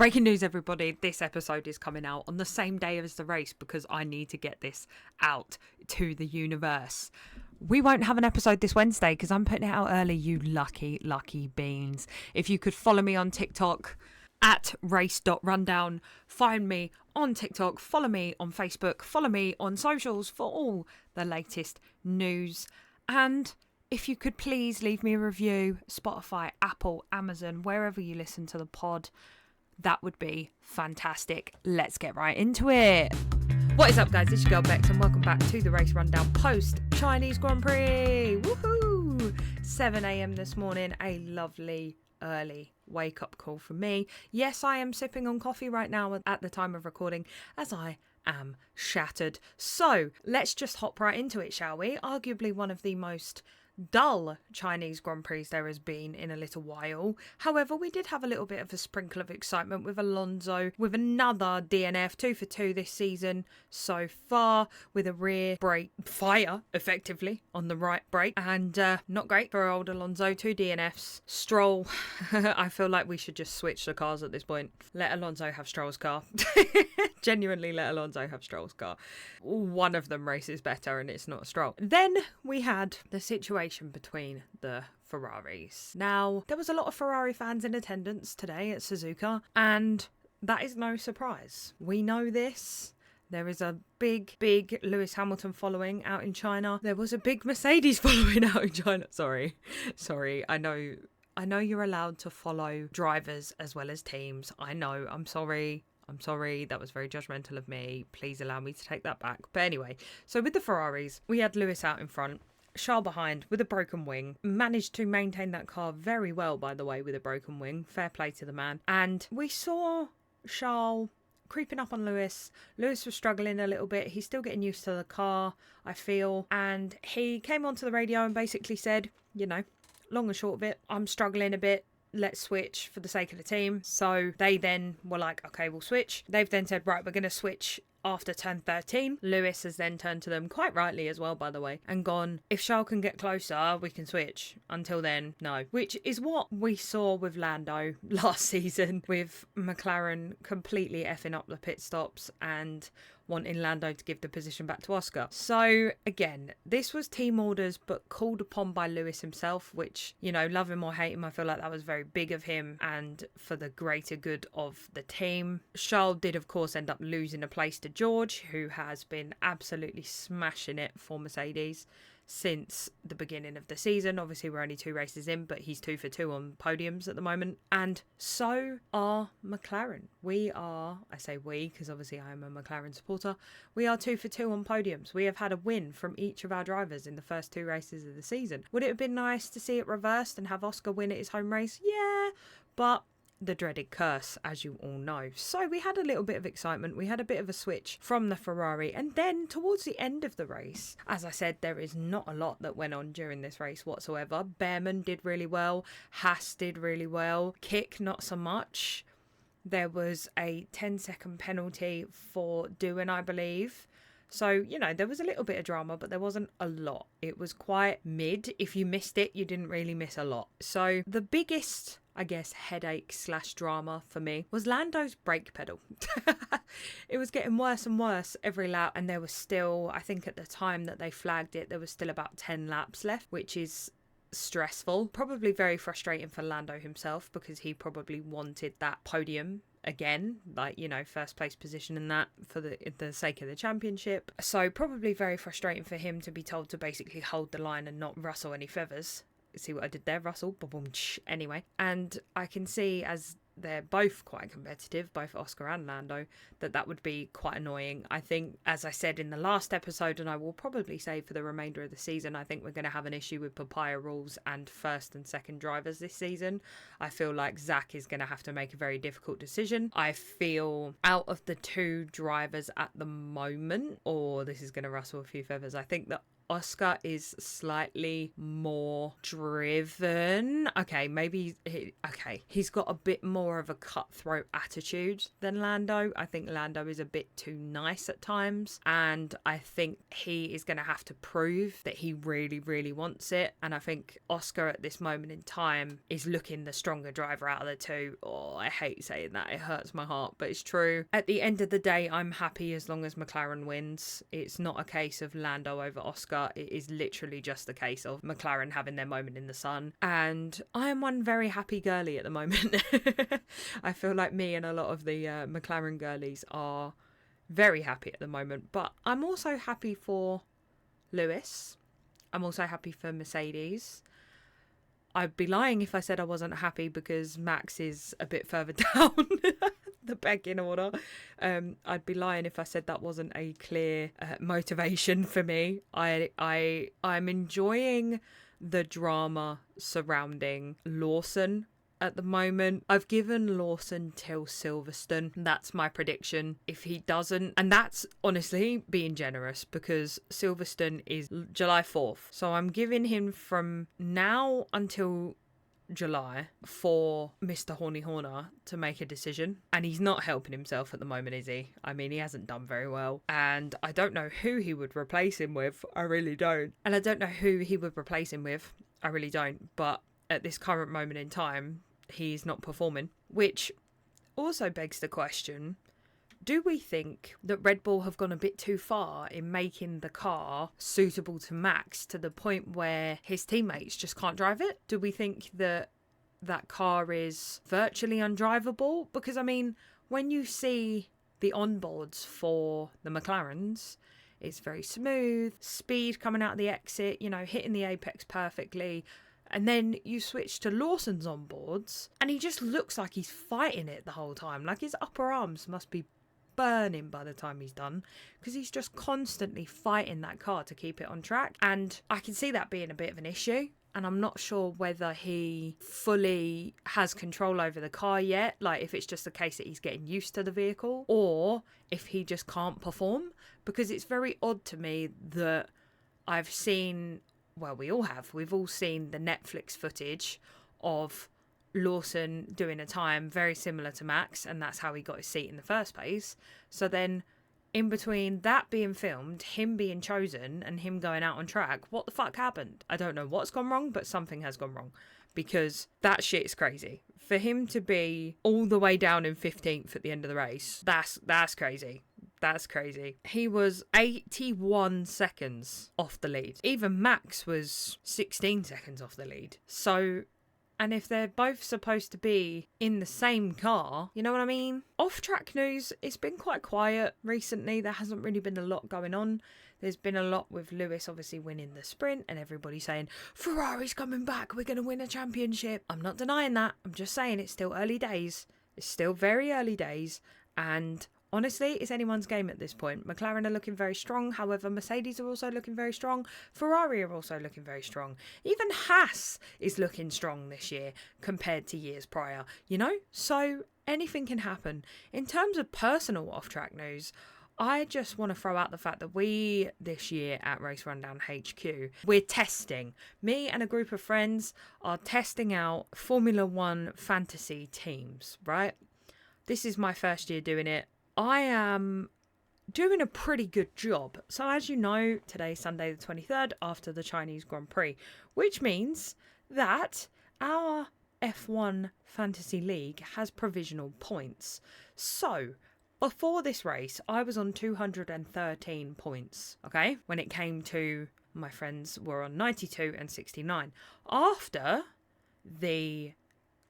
Breaking news, everybody. This episode is coming out on the same day as the race because I need to get this out to the universe. We won't have an episode this Wednesday because I'm putting it out early, you lucky, lucky beans. If you could follow me on TikTok at race.rundown, find me on TikTok, follow me on Facebook, follow me on socials for all the latest news. And if you could please leave me a review, Spotify, Apple, Amazon, wherever you listen to the pod, that would be fantastic. Let's get right into it. What is up, guys? It's your girl Bex and welcome back to the Race Rundown post Chinese Grand Prix. Woohoo! 7 a.m. this morning, a lovely early wake up call for me. Yes, I am sipping on coffee right now at the time of recording as I am shattered. So let's just hop right into it, shall we? Arguably one of the most dull Chinese Grand Prix there has been in a little while. However, we did have a little bit of a sprinkle of excitement with Alonso with another DNF, 2 for 2 this season so far, with a rear brake fire effectively on the right brake, and not great for old Alonso. 2 DNFs. Stroll, I feel like we should just switch the cars at this point. Let Alonso have Stroll's car. Genuinely let Alonso have Stroll's car. One of them races better and it's not Stroll. Then we had the situation between the Ferraris. Now, there was a lot of Ferrari fans in attendance today at Suzuka, and that is no surprise. We know this. There is a big Lewis Hamilton following out in China. There was a big Mercedes following out in China. Sorry. I know you're allowed to follow drivers as well as teams. I know. I'm sorry. That was very judgmental of me. Please allow me to take that back. But anyway, so with the Ferraris, we had Lewis out in front, Charles behind with a broken wing. Managed to maintain that car very well, by the way, with a broken wing. Fair play to the man. And we saw Charles creeping up on Lewis. Lewis was struggling a little bit. He's still getting used to the car, I feel. And he came onto the radio and basically said, you know, long and short of it, I'm struggling a bit. Let's switch for the sake of the team. So they then were like, okay, we'll switch. They've then said, right, we're going to switch after turn 13. Lewis has then turned to them, quite rightly as well, by the way, and gone, if Charles can get closer, we can switch. Until then, no. Which is what we saw with Lando last season, with McLaren completely effing up the pit stops and wanting Lando to give the position back to Oscar. So again, this was team orders but called upon by Lewis himself, which, you know, love him or hate him, I feel like that was very big of him and for the greater good of the team. Charles did of course end up losing a place to George, who has been absolutely smashing it for Mercedes since the beginning of the season. Obviously we're only 2 races in, but he's 2 for 2 on podiums at the moment, and so are McLaren. I say we because obviously I am a McLaren supporter, we are 2 for 2 on podiums. We have had a win from each of our drivers in the first 2 races of the season. Would it have been nice to see it reversed and have Oscar win at his home race? Yeah, but the dreaded curse, as you all know. So we had a little bit of excitement. We had a bit of a switch from the Ferrari. And then towards the end of the race, as I said, there is not a lot that went on during this race whatsoever. Behrman did really well. Haas did really well. Kick, not so much. There was a 10-second penalty for Doohan, I believe. So, you know, there was a little bit of drama, but there wasn't a lot. It was quite mid. If you missed it, you didn't really miss a lot. So the biggest, I guess, headache / drama for me was Lando's brake pedal. It was getting worse and worse every lap, and there was still, I think at the time that they flagged it, there was still about 10 laps left, which is stressful. Probably very frustrating for Lando himself because he probably wanted that podium again, like, you know, first place position in that for the sake of the championship. So probably very frustrating for him to be told to basically hold the line and not rustle any feathers. See what I did there, Russell? Anyway, and I can see, as they're both quite competitive, both Oscar and Lando, that would be quite annoying. I think, as I said in the last episode, and I will probably say for the remainder of the season, I think we're going to have an issue with papaya rules and first and second drivers this season. I feel like Zach is going to have to make a very difficult decision. I feel out of the 2 drivers at the moment, or this is going to rustle a few feathers, I think that Oscar is slightly more driven. Okay, he's got a bit more of a cutthroat attitude than Lando. I think Lando is a bit too nice at times, and I think he is going to have to prove that he really, really wants it. And I think Oscar at this moment in time is looking the stronger driver out of the two. Oh, I hate saying that. It hurts my heart, but it's true. At the end of the day, I'm happy as long as McLaren wins. It's not a case of Lando over Oscar. It is literally just the case of McLaren having their moment in the sun. And I am one very happy girly at the moment. I feel like me and a lot of the McLaren girlies are very happy at the moment. But I'm also happy for Lewis. I'm also happy for Mercedes. I'd be lying if I said I wasn't happy because Max is a bit further down the pecking order. I'd be lying if I said that wasn't a clear motivation for me. I'm enjoying the drama surrounding Lawson at the moment. I've given Lawson till Silverstone. That's my prediction. If he doesn't, and that's honestly being generous because Silverstone is July 4th. So I'm giving him from now until July for Mr. Horny Horner to make a decision. And he's not helping himself at the moment, is he? I mean, he hasn't done very well. And I don't know who he would replace him with. I really don't. And I don't know who he would replace him with. I really don't. But at this current moment in time, he's not performing. Which also begs the question, do we think that Red Bull have gone a bit too far in making the car suitable to Max to the point where his teammates just can't drive it? Do we think that that car is virtually undrivable? Because, I mean, when you see the onboards for the McLarens, it's very smooth, speed coming out of the exit, you know, hitting the apex perfectly. And then you switch to Lawson's onboards and he just looks like he's fighting it the whole time. Like his upper arms must be burning by the time he's done because he's just constantly fighting that car to keep it on track. And I can see that being a bit of an issue. And I'm not sure whether he fully has control over the car yet, like if it's just a case that he's getting used to the vehicle, or if he just can't perform. Because it's very odd to me that I've seen, well, we've all seen the Netflix footage of Lawson doing a time very similar to Max, and that's how he got his seat in the first place. So then in between that being filmed, him being chosen and him going out on track, what the fuck happened? I don't know what's gone wrong, but something has gone wrong because that shit is crazy. For him to be all the way down in 15th at the end of the race, that's crazy. That's crazy. He was 81 seconds off the lead. Even Max was 16 seconds off the lead. So, and if they're both supposed to be in the same car, you know what I mean? Off-track news, it's been quite quiet recently. There hasn't really been a lot going on. There's been a lot with Lewis obviously winning the sprint and everybody saying, Ferrari's coming back, we're going to win a championship. I'm not denying that. I'm just saying it's still early days. It's still very early days. And honestly, it's anyone's game at this point. McLaren are looking very strong. However, Mercedes are also looking very strong. Ferrari are also looking very strong. Even Haas is looking strong this year compared to years prior, you know? So anything can happen. In terms of personal off-track news, I just want to throw out the fact that we, this year at Race Rundown HQ, we're testing. Me and a group of friends are testing out Formula One fantasy teams, right? This is my first year doing it. I am doing a pretty good job. So as you know, today's Sunday the 23rd after the Chinese Grand Prix, which means that our F1 Fantasy League has provisional points. So before this race, I was on 213 points, okay? When it came to my friends were on 92 and 69. After the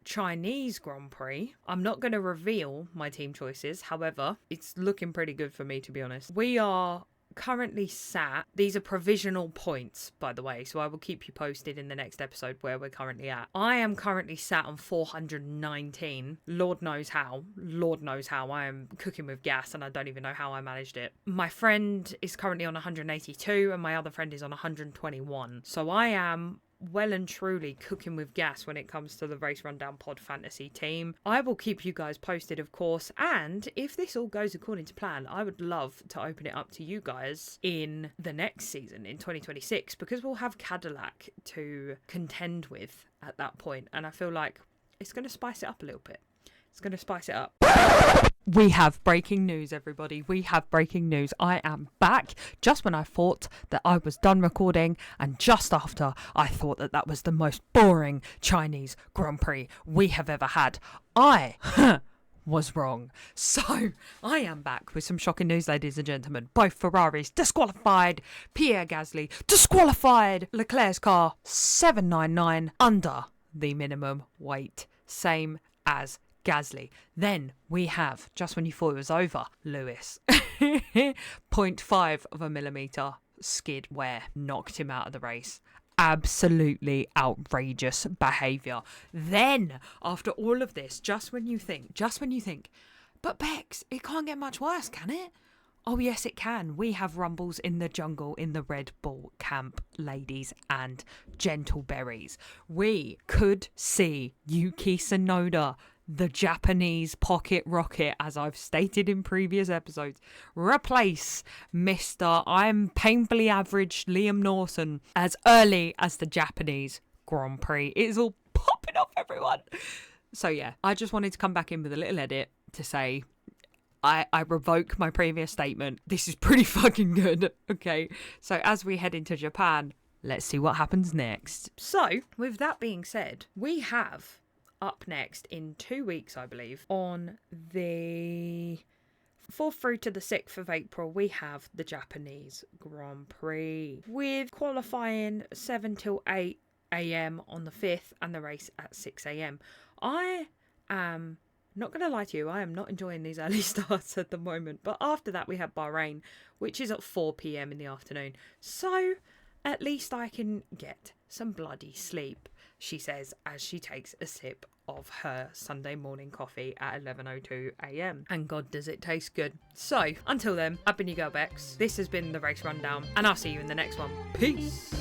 Chinese Grand Prix, I'm not going to reveal my team choices. However, it's looking pretty good for me, to be honest. We are currently sat, these are provisional points, by the way, so I will keep you posted in the next episode where we're currently at. I am currently sat on 419. Lord knows how. I am cooking with gas and I don't even know how I managed it. My friend is currently on 182 and my other friend is on 121. So I am well and truly cooking with gas when it comes to the Race Rundown Pod Fantasy team. I will keep you guys posted, of course, and if this all goes according to plan, I would love to open it up to you guys in the next season, in 2026, because we'll have Cadillac to contend with at that point, and I feel like it's going to spice it up a little bit. It's going to spice it up. We have breaking news, everybody. We have breaking news. I am back just when I thought that I was done recording, and just after I thought that that was the most boring Chinese Grand Prix we have ever had. I was wrong. So I am back with some shocking news, ladies and gentlemen. Both Ferraris disqualified. Pierre Gasly disqualified. Leclerc's car 799 under the minimum weight, same as Gasly. Then we have, just when you thought it was over, Lewis 0.5 of a millimetre skid wear knocked him out of the race. Absolutely outrageous behaviour. Then, after all of this, just when you think, but Bex, it can't get much worse, can it? Oh yes, it can. We have rumbles in the jungle in the Red Bull camp, ladies and gentleberries. We could see Yuki Tsunoda, the Japanese pocket rocket, as I've stated in previous episodes, replace Mr. I'm painfully average Liam Lawson as early as the Japanese Grand Prix. It is all popping off, everyone. So yeah, I just wanted to come back in with a little edit to say I revoke my previous statement. This is pretty fucking good. Okay, so as we head into Japan, let's see what happens next. So, with that being said, we have up next in 2 weeks, I believe, on the 4th through to the 6th of April, we have the Japanese Grand Prix, with qualifying 7 till 8 a.m. on the 5th and the race at 6 a.m. I am not going to lie to you, I am not enjoying these early starts at the moment. But after that, we have Bahrain, which is at 4 p.m. in the afternoon. So at least I can get some bloody sleep, she says as she takes a sip of her Sunday morning coffee at 11:02 a.m. And God, does it taste good. So until then, I've been your girl Bex. This has been the Race Rundown, and I'll see you in the next one. Peace.